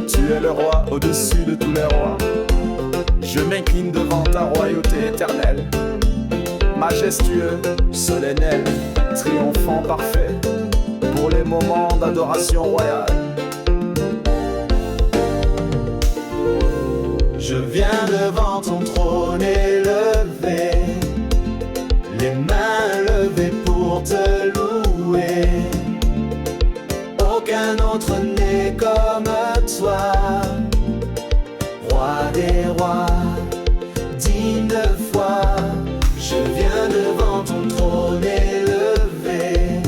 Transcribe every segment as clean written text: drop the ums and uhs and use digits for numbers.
Tu es le roi au-dessus de tous les rois. Je m'incline devant ta royauté éternelle. Majestueux, solennel, triomphant, parfait, pour les moments d'adoration royale. Je viens devant ton trône élevé, les mains levées pour te louer. Aucun autre n'est comme toi, roi des rois, digne de foi. Je viens devant ton trône élevé,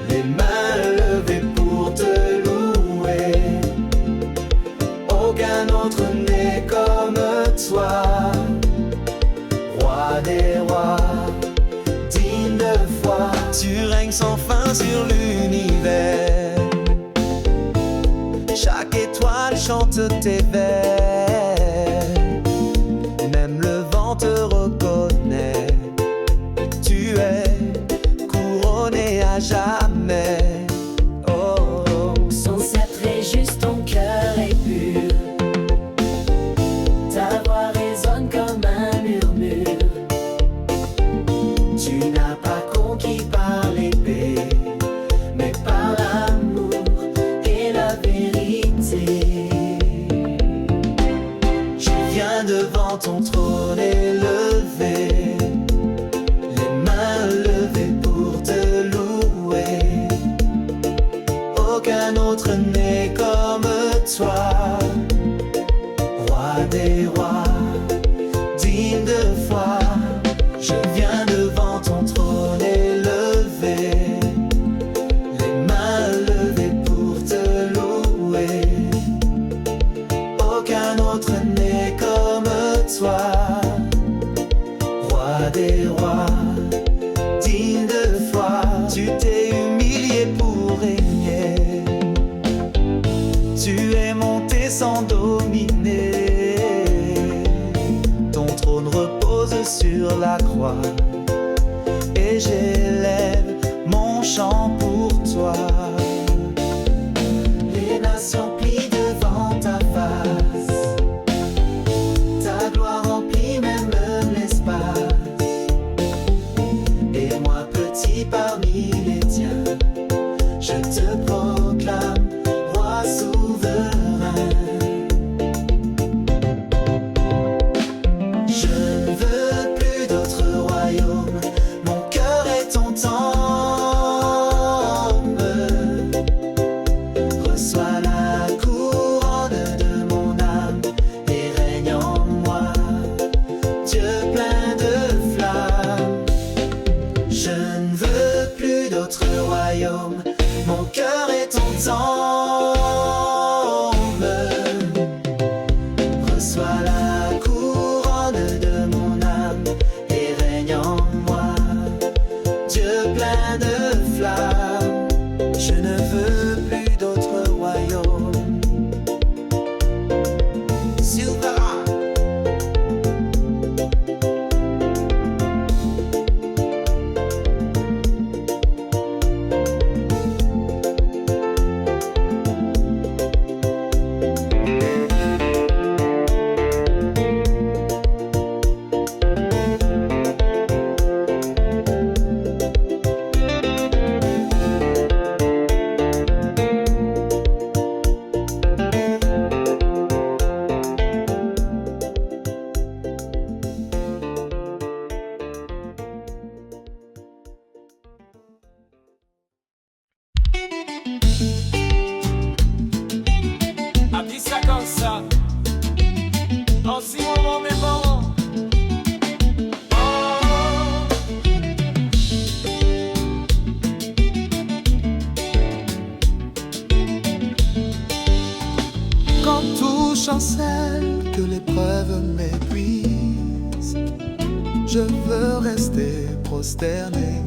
les mains levées pour te louer. Aucun autre n'est comme toi, roi des rois, digne de foi. Tu règnes sans fin sur l'univers, chaque étoile chante tes vers, même le vent te reconnaît. Tu es couronné à jamais. Oh, oh. Son sceptre est juste, ton cœur est pur. Ta voix résonne comme un murmure. Tu n'as pas conquis par l'épée, mais par l'amour et la vérité. Je viens devant ton trône élevé, les mains levées pour te louer. Aucun autre n'est comme toi, roi des rois, digne de foi. Je viens devant ton trône élevé, les mains levées pour te louer. Aucun autre n'est comme toi, roi des rois, digne de foi. Tu t'es humilié pour régner, tu es monté sans dominer. Ton trône repose sur la croix, et j'élève mon chant pour toi. Les nations plient devant ta face, ta gloire remplit même l'espace. Et moi, petit parmi les tiens, je te proclame roi souverain. Je ne veux plus d'autre royaume, mon cœur est ton temple. Reçois la couronne de mon âme et règne en moi, Dieu plein de flammes. Je ne veux plus d'autre royaume, mon cœur est ton temple. Reçois la couronne de mon âme et règne en moi, Dieu plein de flammes. Je ne veux plus d'autre royaume. Silva. A dit ça comme ça, en si moment mes parents. Quand tout chancelle, que l'épreuve m'épuise, je veux rester prosterné,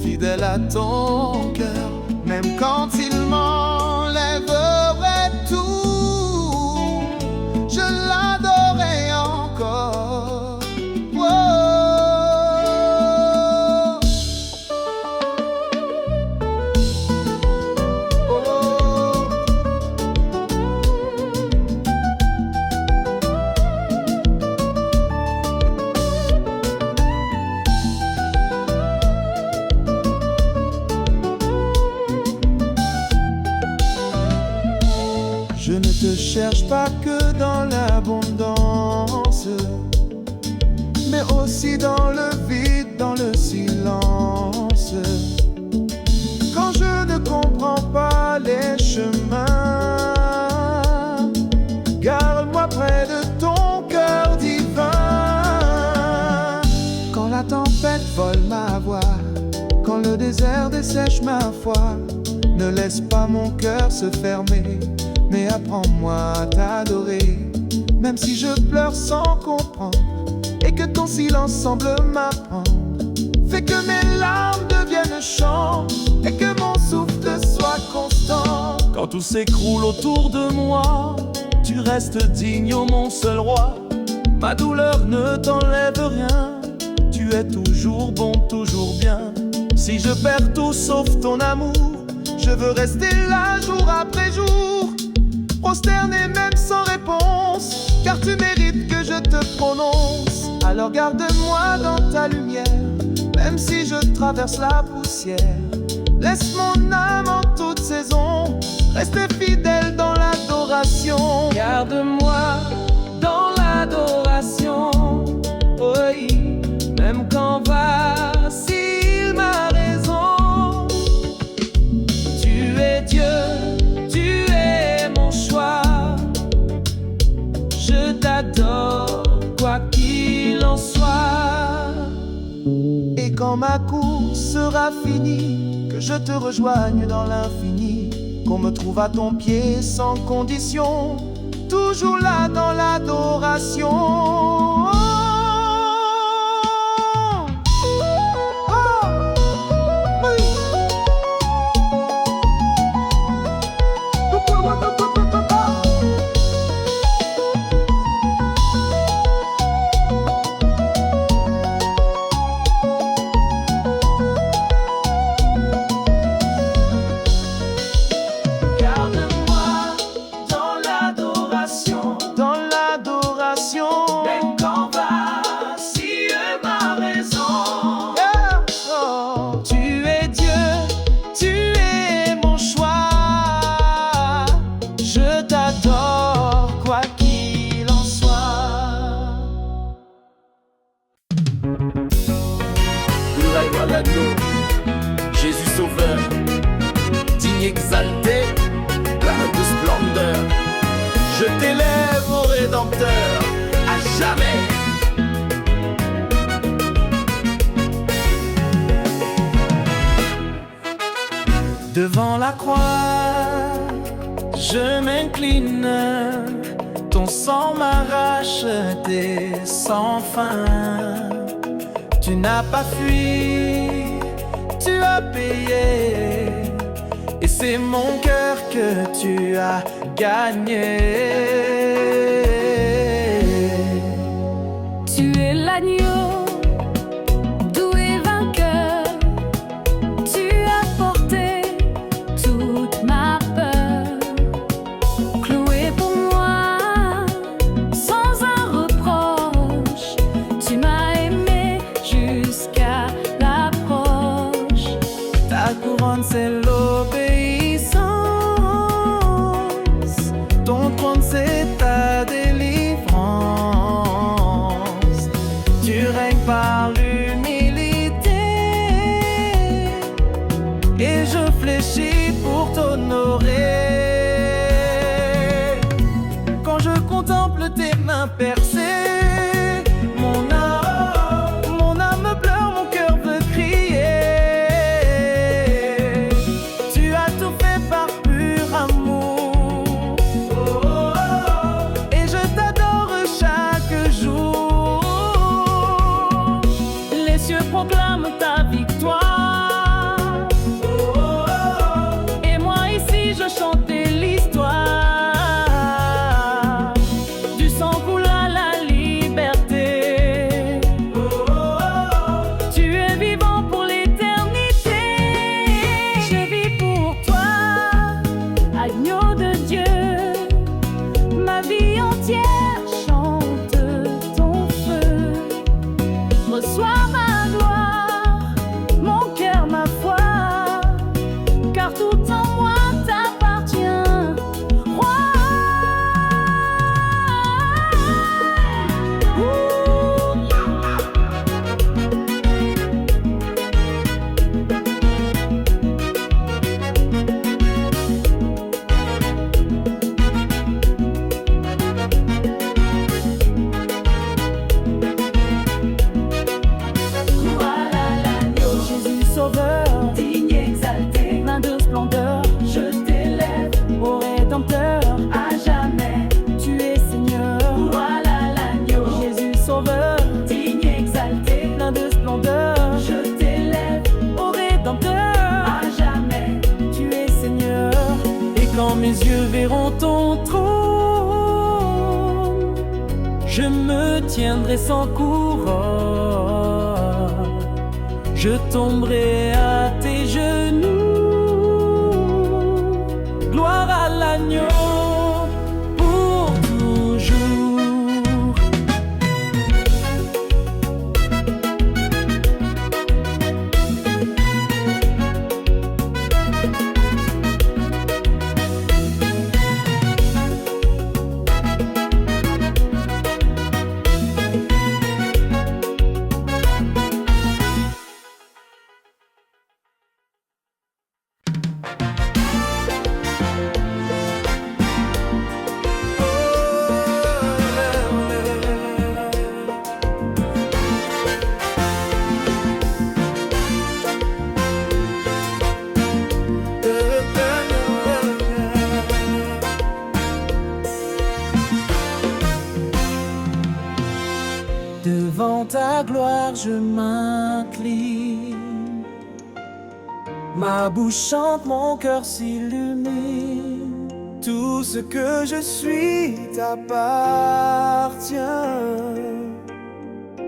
fidèle à ton cœur, même quand il m'enlèverait tout, je l'adorerai encore. Oh. Oh. te cherche pas que dans l'abondance, mais aussi dans le vide, dans le silence. Quand je ne comprends pas les chemins, garde-moi près de ton cœur divin. Quand la tempête vole ma voix, quand le désert dessèche ma foi, ne laisse pas mon cœur se fermer, mais apprends-moi à t'adorer. Même si je pleure sans comprendre, et que ton silence semble m'apprendre, fais que mes larmes deviennent chant, et que mon souffle soit constant. Quand tout s'écroule autour de moi, tu restes digne, ô mon seul roi. Ma douleur ne t'enlève rien, tu es toujours bon, toujours bien. Si je perds tout sauf ton amour, je veux rester là jour après jour, prosterné même sans réponse, car tu mérites que je te prononce. Alors garde-moi dans ta lumière, même si je traverse la poussière. Laisse mon âme en toute saison rester fidèle dans l'adoration. Garde-moi dans l'adoration, oui, même quand vacille ma raison. Tu es Dieu, tu es mon choix. Je t'adore, quoi qu'il en soit. Et quand ma course sera finie, que je te rejoigne dans l'infini, qu'on me trouve à ton pied sans condition, toujours là dans l'adoration. Même quand vacille ma raison. Tu es Dieu, tu es mon choix. Je t'adore, quoi qu'il en soit. Gloire à l'agneau, Jésus sauveur, digne exalté, plein de splendeur. Je t'élève au Rédempteur, à jamais. Devant la croix, je m'incline. Ton sang m'a racheté sans fin. Tu n'as pas fui, tu as payé. Et c'est mon cœur que tu as gagné. Tu es l'agneau, doux et vainqueur. Tu as porté toute ma peur. Cloué pour moi, sans un reproche. Tu m'as aimé jusqu'à l'approche. Ta couronne c'est l'obéissance. Ton trône c'est ta délivrance. Tu règnes par l'humilité. Et je fléchis pour t'honorer. Quand je contemple tes mains percées, mon âme pleure, mon cœur veut crier. Tu as tout fait par pur amour. Et je t'adore chaque jour. Les cieux proclament ta victoire. Et moi ici je chantais l'histoire. Du sang coule à la quand mes yeux verront ton trône, je me tiendrai sans couronne, je tomberai à tes genoux. Gloire à l'agneau pour toujours. Devant ta gloire je m'incline, ma bouche chante, mon cœur s'illumine. Tout ce que je suis t'appartient.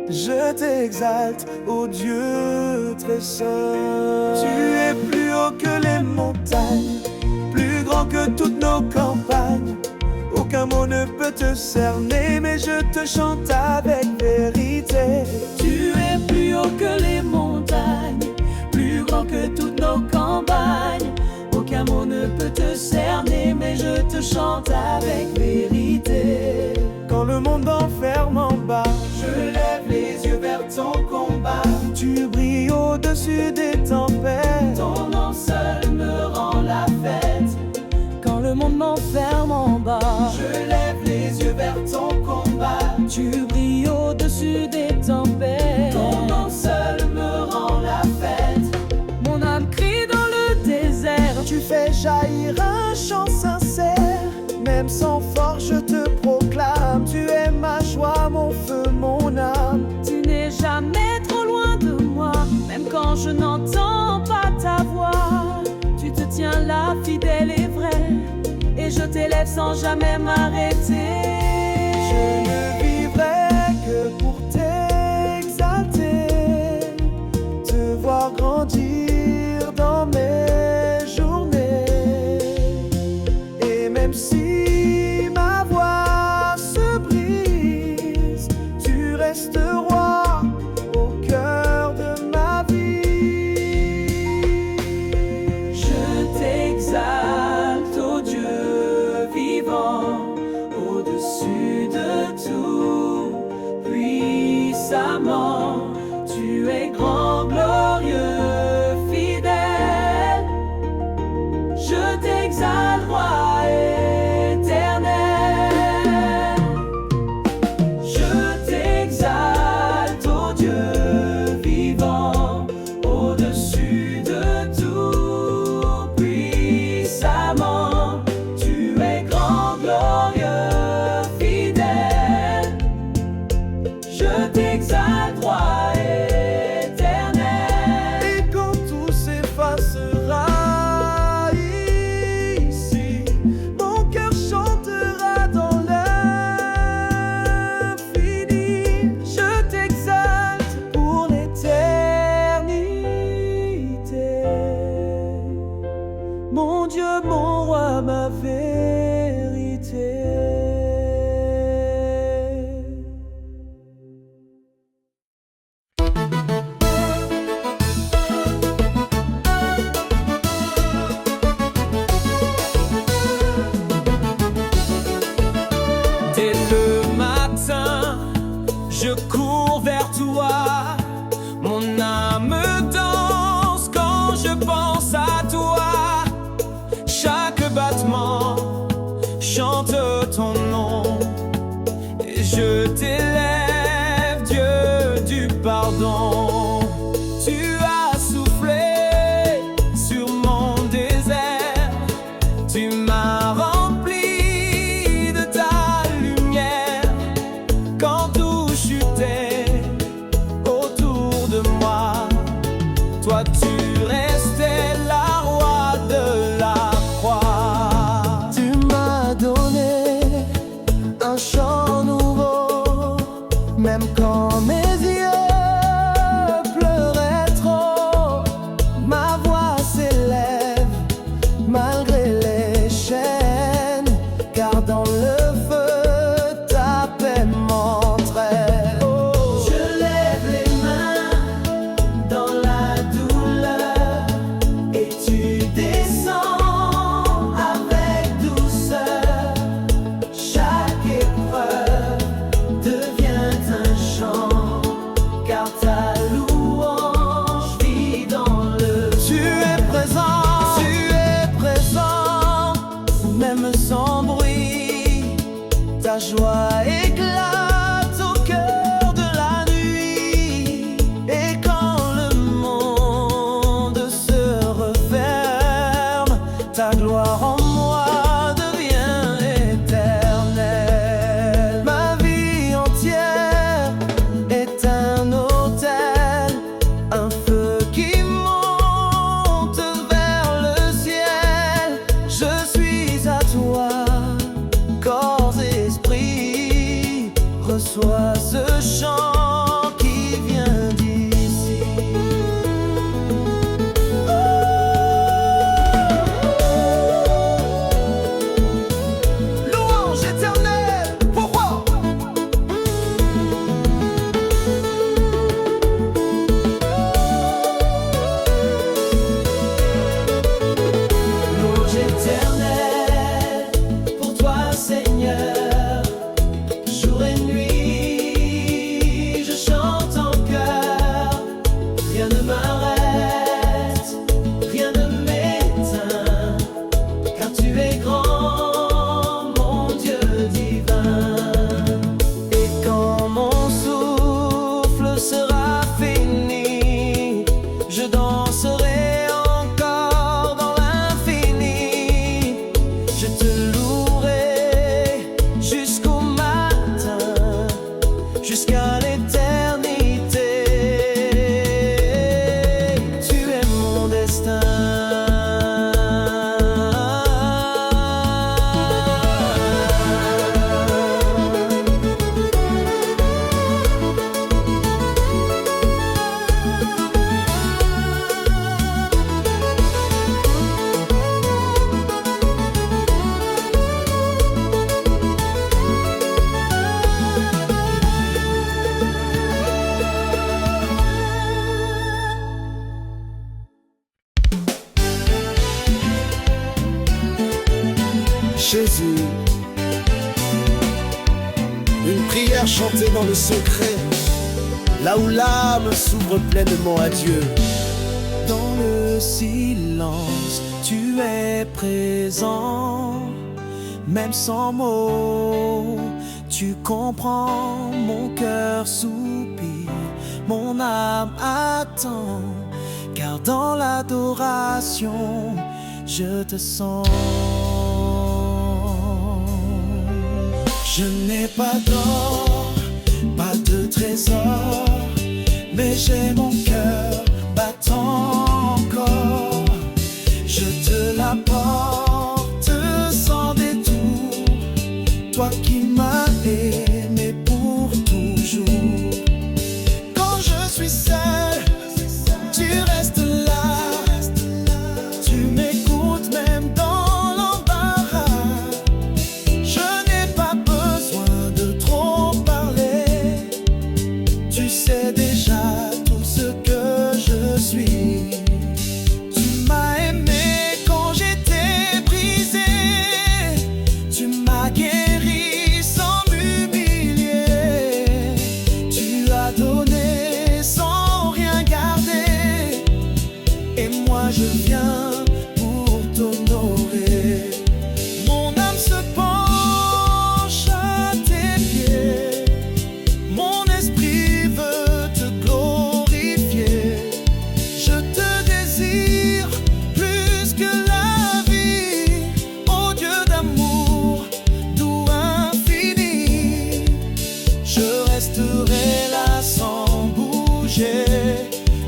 Je t'exalte, ô Dieu très saint. Tu es plus haut que les montagnes, plus grand que toutes nos campagnes. Aucun mot ne peut te cerner, mais je te chante avec vérité. Tu es plus haut que les montagnes, plus grand que toutes nos campagnes. Aucun mot ne peut te cerner, mais je te chante avec vérité. Quand le monde enferme en bas, Je lève les yeux vers ton combat. tu brilles au-dessus des tempêtes. Ton nom seul me rend la fête. Quand le monde m'enferme en bas, je lève les yeux vers ton combat. Tu brilles au-dessus des tempêtes. Ton nom seul me rend la fête. Mon âme crie dans le désert. Tu fais jaillir un chant sincère. Même sans force je te proclame. Tu es ma joie, mon feu, mon âme. Tu n'es jamais trop loin de moi, même quand je n'entends pas ta voix. Tu te tiens là, fidèle et vrai, et je t'élève sans jamais m'arrêter. Je ne vivrai que pour t'exalter, te voir grandir dans mes journées. Et même si ma voix se brise, tu restes roi au cœur de ma vie. Je t'exalte, ô Dieu vivant, au-dessus de tout, puissamment. Tu es grand, glorieux, fidèle. Je t'exalte, roi éternel. Je t'exalte, ô Dieu vivant, au-dessus de tout, puissamment. Tu es grand, glorieux, fidèle. Je t'exalte, roi éternel. Et quand tout s'effacera ici, mon cœur chantera dans l'infini. Je t'exalte pour l'éternité. Mon Dieu, mon roi, ma vérité. Dès le matin, je cours vers toi. Mon âme danse quand je pense à toi. Chaque battement chante ton nom. Et je t'élève, Dieu du pardon. Tu as soufflé sur mon désert. Tu m'as rempli de ta lumière. Quand tout chutait autour de moi, toi tu restais la roi de la croix. même sans bruit, ta joie éclate au cœur de la nuit. Et quand le monde se referme, ta gloire en moi devient éternelle. Ma vie entière est un autel, un feu qui monte vers le ciel. Je suis à toi, corps et esprit, reçois ce chant qui vient d'ici. Louange éternelle, pourquoi? Louange éternelle pour toi, Seigneur. Jour et nuit, je chante en chœur. Rien ne m'arrête, rien ne m'éteint, car tu es grand, mon Dieu divin. Et quand mon souffle sera fini, je danserai encore dans l'infini. Je te louerai jusqu'au matin, jusqu'à l'éternité. Tu es mon destin. Jésus, une prière chantée dans le secret, là où l'âme s'ouvre pleinement à Dieu. Dans le silence, tu es présent, même sans mots, tu comprends. Mon cœur soupire, mon âme attend, car dans l'adoration, je te sens. Je n'ai pas d'or, pas de trésor, mais j'ai mon cœur battant encore. Je te l'apporte sans détour, toi qui m'as aimé pour toujours. Quand je suis seul, tu restes là, tu m'écoutes même dans l'embarras. Je n'ai pas besoin de trop parler, tu sais déjà tout ce que je suis. Tu m'as aimé quand j'étais brisé, tu m'as guéri sans m'humilier. Tu as donné sans rien garder, et moi je viens pour t'honorer. Mon âme se penche à tes pieds, mon esprit veut te glorifier. Je te désire plus que la vie, ô Dieu d'amour, doux infini. Je resterai là sans bouger,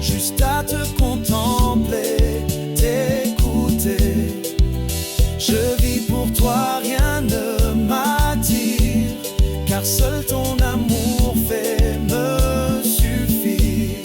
juste à te contempler, t'écouter. Je vis pour toi, rien ne m'attire, car seul ton amour fait me suffire.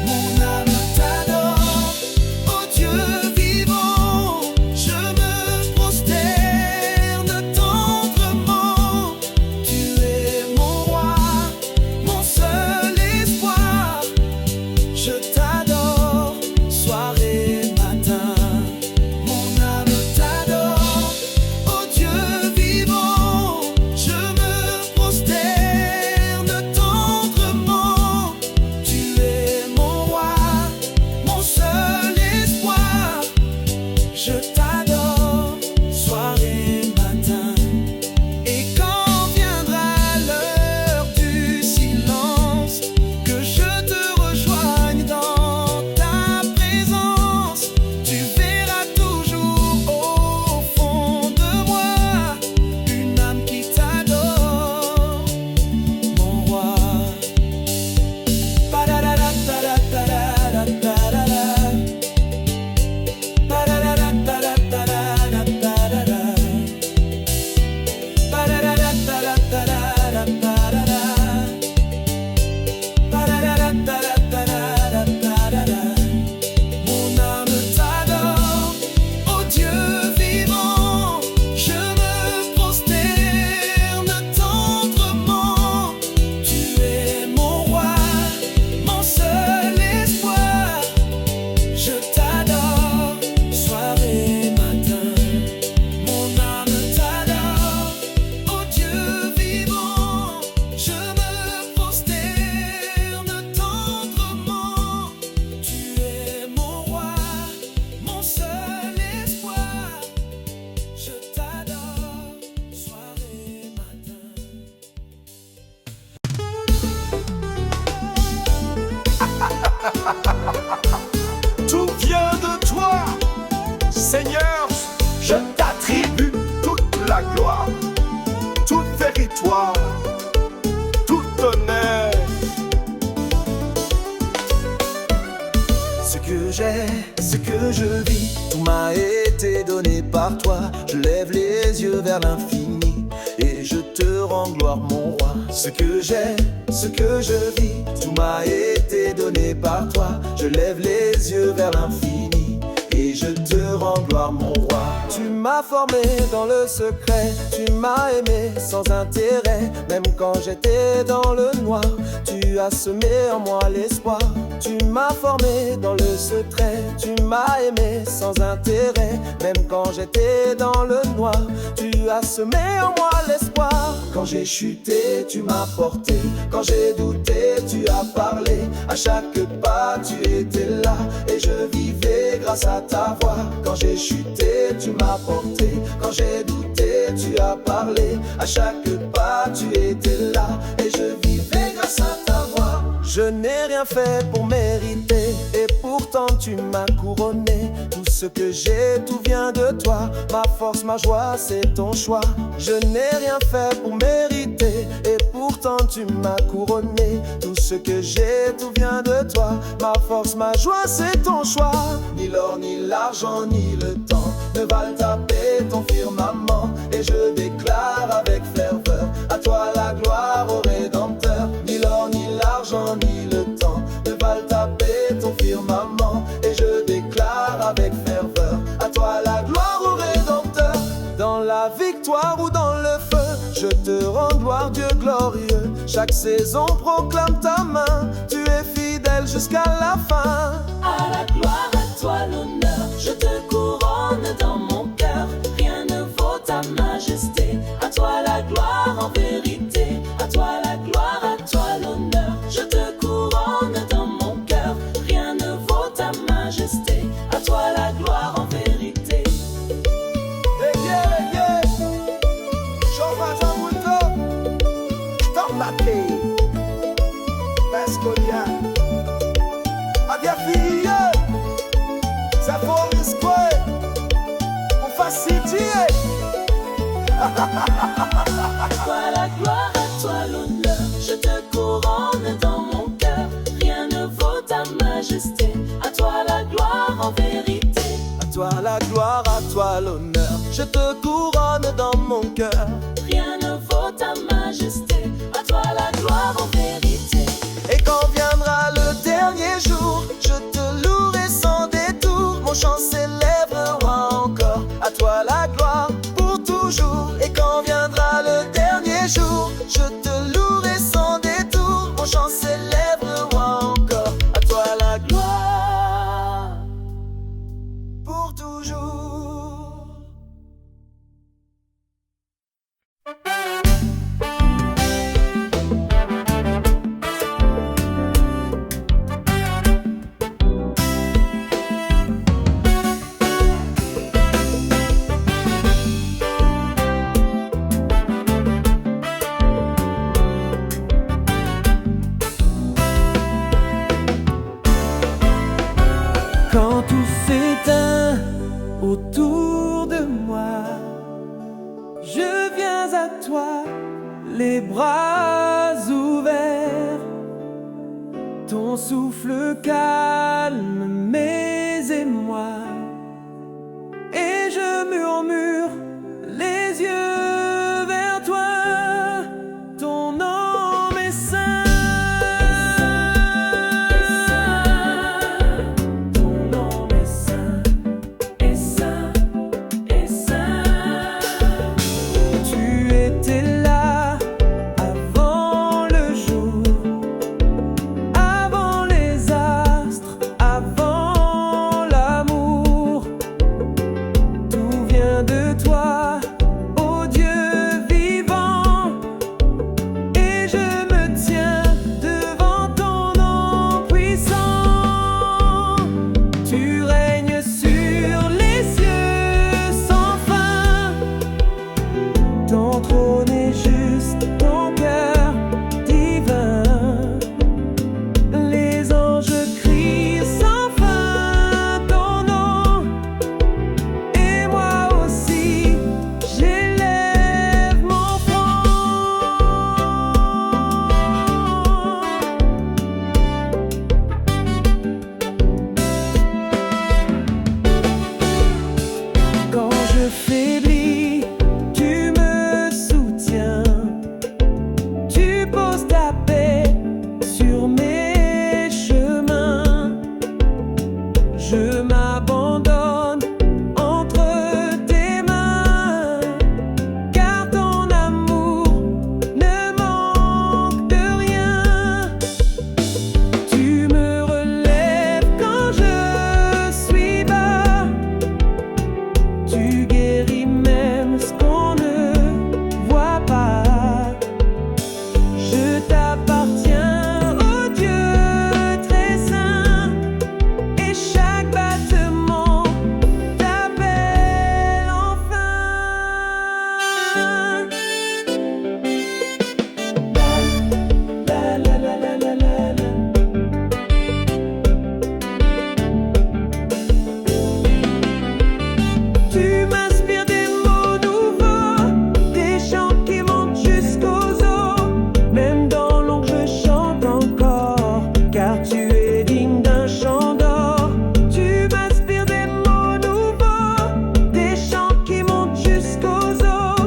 Mon âme t'adore, oh Dieu Je t'adore, soir et matin. Et quand viendra l'heure du silence, que je te rejoigne dans ta présence, tu verras toujours au fond de moi une âme qui t'adore, mon roi. Mon âme t'adore, ô Dieu vivant, je me prosterne tendrement. Tu es mon roi, mon seul espoir. Je t'adore, soir et matin. Mon âme t'adore, ô Dieu vivant, je me prosterne tendrement. Tu es mon roi, mon seul espoir. Je t'adore, soir et matin. Tout vient de toi, Seigneur. Je t'attribue toute la gloire, toute victoire, tout honneur. Ce que j'ai, ce que je vis, tout m'a été donné par toi. Je lève les yeux vers l'infini et je te rends gloire, mon roi. Ce que j'ai, ce que je vis, tout m'a été donné par toi. Je lève les yeux vers l'infini et je te rends gloire, mon roi. Tu m'as formé dans le secret, tu m'as aimé sans intérêt. Même quand j'étais dans le noir, tu as semé en moi l'espoir. Tu m'as formé dans le secret, tu m'as aimé sans intérêt. Même quand j'étais dans le noir, tu as semé en moi l'espoir. Quand j'ai chuté, tu m'as porté. Quand j'ai douté, tu as parlé. À chaque pas, tu étais là et je vivais grâce à ta voix. Quand j'ai chuté, tu m'as porté. Quand j'ai douté, tu as parlé. À chaque pas, tu étais là et je vivais grâce à ta voix. Je n'ai rien fait pour mériter et pourtant tu m'as couronné. Tout ce que j'ai, tout vient de toi. Ma force, ma joie, c'est ton choix. Je n'ai rien fait pour mériter et pourtant tu m'as couronné. Tout ce que j'ai, tout vient de toi. Ma force, ma joie, c'est ton choix. Ni l'or, ni l'argent, ni le temps ne valent taper ton firmament. Et je déclare avec ferveur, à toi la gloire au Rédempteur. Ni l'or, ni l'argent, ni le temps ne valent taper ton firmament. Et je déclare avec ferveur, à toi la gloire au Rédempteur. Dans la victoire ou dans le feu, je te rends gloire, Dieu glorieux. Chaque saison proclame ta main, tu es fidèle jusqu'à la fin. À la gloire, à toi l'honneur, je te couronne dans mon cœur. Rien ne vaut ta majesté, à toi la gloire en vérité. À toi la gloire, à toi l'honneur, je te couronne dans mon cœur. Rien ne vaut ta majesté, à toi la gloire en vérité. À toi la gloire, à toi l'honneur, je te couronne dans mon cœur. Rien ne vaut ta majesté, à toi la gloire en vérité. À toi la gloire, à toi l'honneur, je te couronne dans mon cœur. Rien ne vaut ta majesté, à toi la gloire en vérité. Et quand viendra le dernier jour, je te louerai sans détour. Mon chant s'élèvera encore, à toi la gloire pour toujours. Et quand viendra le dernier jour, je te louerai sans détour. Mon chant s'élèvera encore, à toi la gloire pour toujours. s'éteint autour de moi. Je viens à toi, les bras ouverts. Ton souffle calme mes émois. Et je murmure, les yeux vers toi. Ton nom est saint. Ton nom est saint, est saint, est saint. Tu étais là avant le jour, avant les astres, avant l'amour. Tout vient de toi, ô Dieu vivant. Et je me tiens devant ton nom puissant. Tu règnes sur les cieux sans fin. Ton trône est juste, ton cœur divin. Les anges crient sans fin ton nom. Et moi aussi, j'élève mon front. Quand je faiblis, tu me soutiens. Tu poses ta paix sur mes chemins. Je m'abandonne entre tes mains, car ton amour ne manque de rien. Tu me relèves quand je suis bas. Tu guéris même ce qu'on ne voit pas. Je t'appartiens, ô Dieu très saint, et chaque battement t'appelle enfin. La la la la la la la. Tu m'inspires des mots nouveaux, des chants qui montent jusqu'aux os. Même dans l'ombre je chante encore, car tu es digne d'un chant d'or. Tu m'inspires des mots nouveaux, des chants qui montent jusqu'aux os.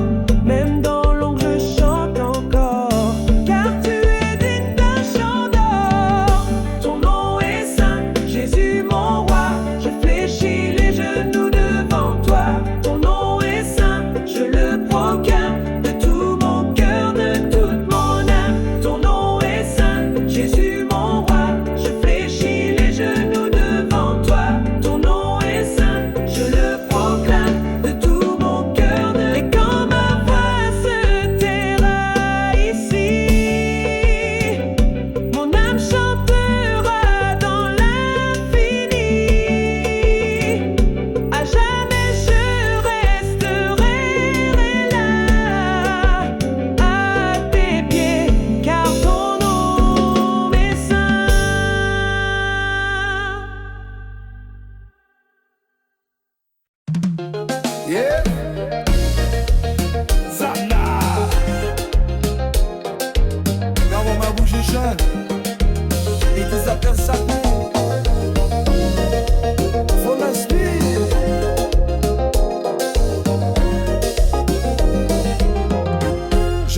Même dans l'ombre je chante encore, car tu es digne d'un chant d'or. Ton nom est saint, Jésus mon roi. Je fléchis les genoux devant toi. Ton nom est saint, je le proclame de tout mon cœur, de toute mon âme. Ton nom est saint, Jésus mon roi. Je fléchis les genoux devant toi. Ton nom est saint, je le proclame de tout mon cœur. Et quand ma voix se taira ici, mon âme chantera dans l'infini. À jamais je resterai là, à tes pieds, car ton nom est saint. Yeah. Zana. Quand on m'a bougé jeune, Et des appels ça. Faut m'inspirer.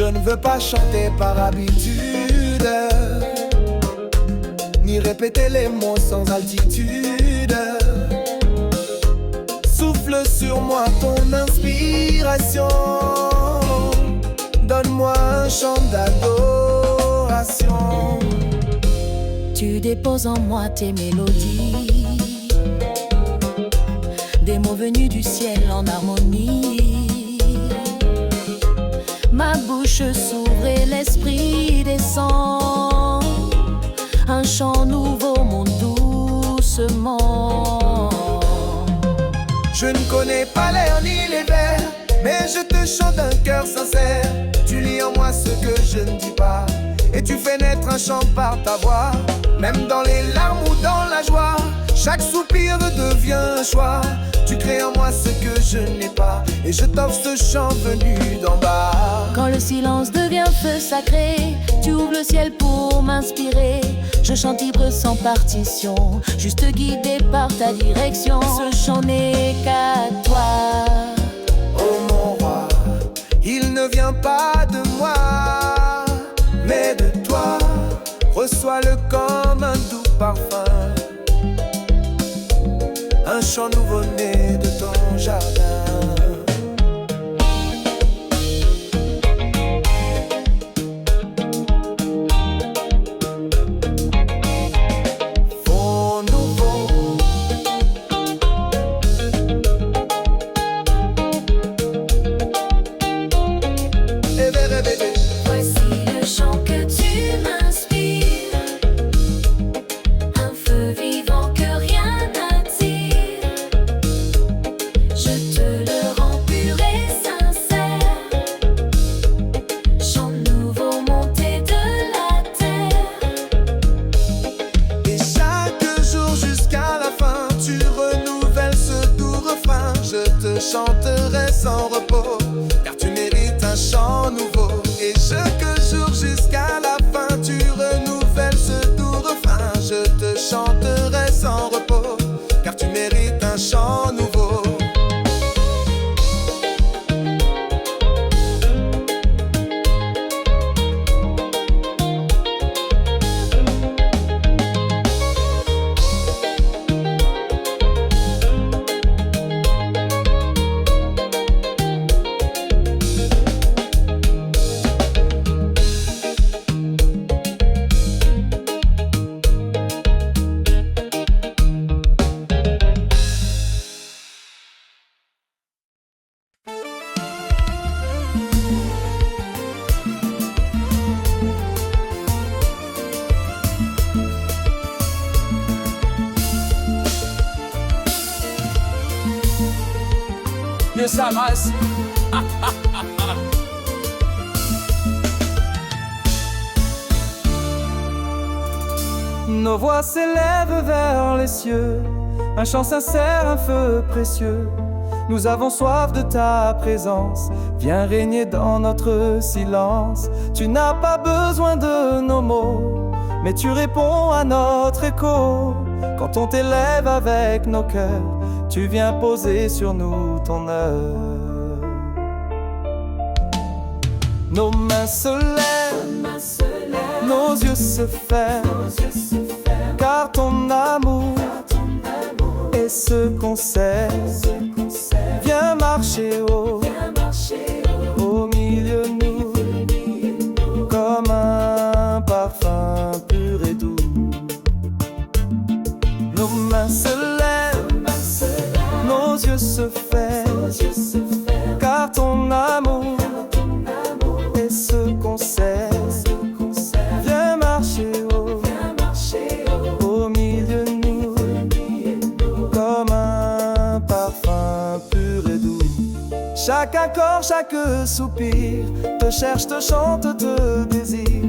je ne veux pas chanter par habitude, ni répéter les mots sans altitude. Souffle sur moi ton inspiration, donne-moi un chant d'adoration. Tu déposes en moi tes mélodies, des mots venus du ciel en harmonie. Ma bouche s'ouvre et l'esprit descend, un chant nouveau monte doucement. Je ne connais pas l'air ni les vers, mais je te chante d'un cœur sincère. Tu lis en moi ce que je ne dis pas, et tu fais naître un chant par ta voix. Même dans les larmes ou dans la joie, chaque soupir devient le choix. Tu crées en moi ce que je n'ai pas, et je t'offre ce chant venu d'en bas. Quand le silence devient feu sacré, tu ouvres le ciel pour m'inspirer. Je chante libre sans partition, juste guidé par ta direction. Ce chant n'est qu'à toi. Oh mon roi, il ne vient pas de moi, mais de toi. Reçois-le comme un doux parfum, un chant nouveau-né de ton jardin. Voici le chant que tu m'inspires, un feu vivant que rien n'attire. Je te le rends pur et sincère, chant nouveau monté de la terre. Et chaque jour jusqu'à la fin, tu renouvelles ce doux refrain. Je te chanterai sans repos, car tu mérites un chant nouveau. Et chaque jour jusqu'à la fin, tu renouvelles ce doux refrain. Je te chanterai sans repos, car tu mérites un chant nouveau. Yes, I'm nice. Nos voix s'élèvent vers les cieux, un chant sincère, un feu précieux. Nous avons soif de ta présence, viens régner dans notre silence. Tu n'as pas besoin de nos mots, mais tu réponds à notre écho. Quand on t'élève avec nos cœurs, tu viens poser sur nous ton œuvre. Nos mains se lèvent, nos yeux se ferment, car ton amour est ce qu'on sait. Viens marcher au milieu de nous, comme un parfum pur et doux. Nos mains se lèvent, nos yeux se ferment, car ton amour est ce qu'on sait. Viens marcher au milieu de nous, comme un parfum pur et doux. Chaque accord, chaque soupir te cherche, te chante, te désire.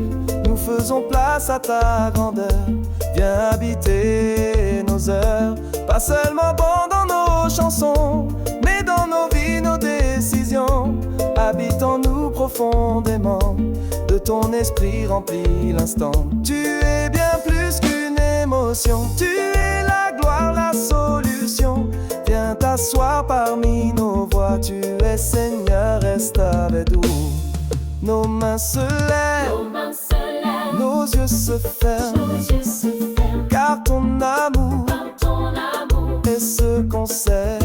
Nous faisons place à ta grandeur, viens habiter nos heures. Pas seulement bon dans nos chansons, mais dans nos vies, nos décisions. Habite en nous profondément, de ton esprit remplit l'instant. Tu es bien plus qu'une émotion, tu es la gloire, la solution. Viens t'asseoir parmi nos voix, tu es Seigneur, reste avec nous. Nos mains se lèvent, nos yeux se ferment, car ton amour est ce qu'on sait.